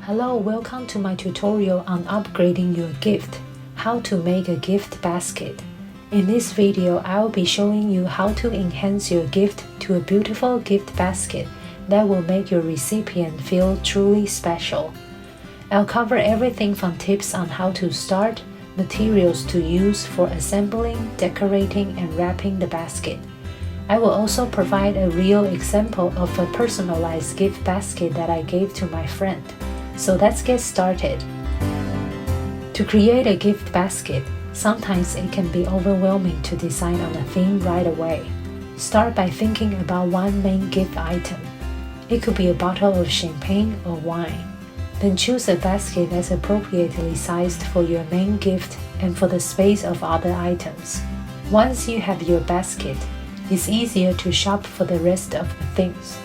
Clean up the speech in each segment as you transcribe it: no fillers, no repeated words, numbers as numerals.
Hello, welcome to my tutorial on upgrading your gift, how to make a gift basket. In this video, I will be showing you how to enhance your gift to a beautiful gift basket that will make your recipient feel truly special. I'll cover everything from tips on how to start, materials to use for assembling, decorating, and wrapping the basket. I will also provide a real example of a personalized gift basket that I gave to my friend. So let's get started. To create a gift basket, sometimes it can be overwhelming to decide on a theme right away. Start by thinking about one main gift item. It could be a bottle of champagne or wine. Then choose a basket that's appropriately sized for your main gift and for the space of other items. Once you have your basket, it's easier to shop for the rest of the things.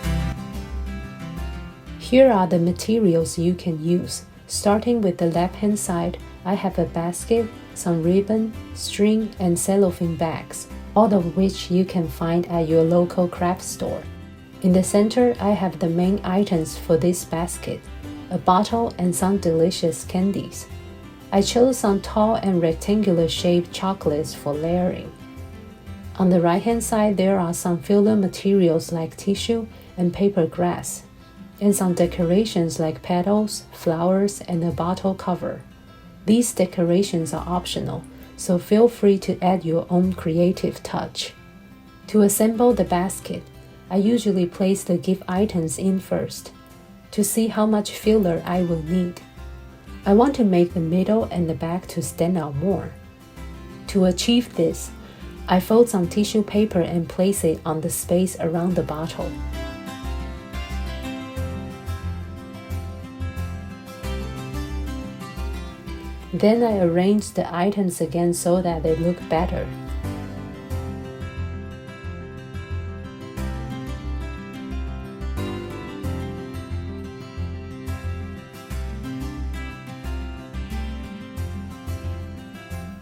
Here are the materials you can use. Starting with the left-hand side, I have a basket, some ribbon, string, and cellophane bags, all of which you can find at your local craft store. In the center, I have the main items for this basket, a bottle and some delicious candies. I chose some tall and rectangular-shaped chocolates for layering. On the right-hand side, there are some filler materials like tissue and paper grass, and some decorations like petals, flowers, and a bottle cover. These decorations are optional, so feel free to add your own creative touch. To assemble the basket, I usually place the gift items in first, to see how much filler I will need. I want to make the middle and the back to stand out more. To achieve this, I fold some tissue paper and place it on the space around the bottle. Then I arrange the items again so that they look better.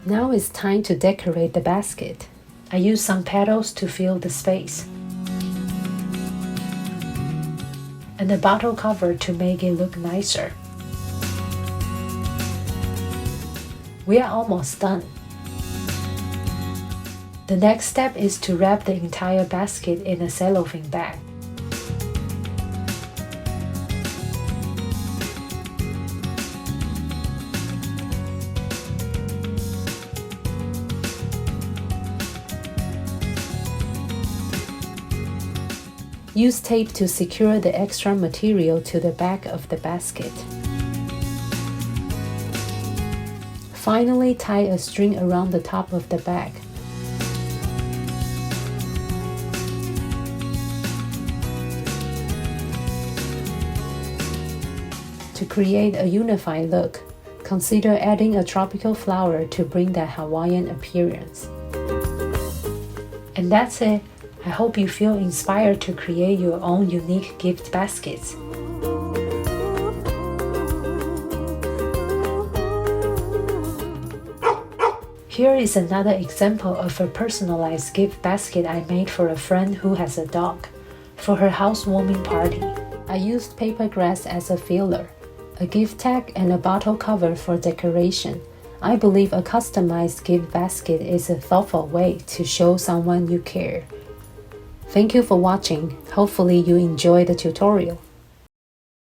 Now it's time to decorate the basket. I use some petals to fill the space, and the bottle cover to make it look nicer. We are almost done. The next step is to wrap the entire basket in a cellophane bag. Use tape to secure the extra material to the back of the basket. Finally, tie a string around the top of the bag. To create a unified look, consider adding a tropical flower to bring that Hawaiian appearance. And that's it. I hope you feel inspired to create your own unique gift baskets. Here is another example of a personalized gift basket I made for a friend who has a dog. For her housewarming party, I used paper grass as a filler, a gift tag, and a bottle cover for decoration. I believe a customized gift basket is a thoughtful way to show someone you care. Thank you for watching. Hopefully you enjoyed the tutorial.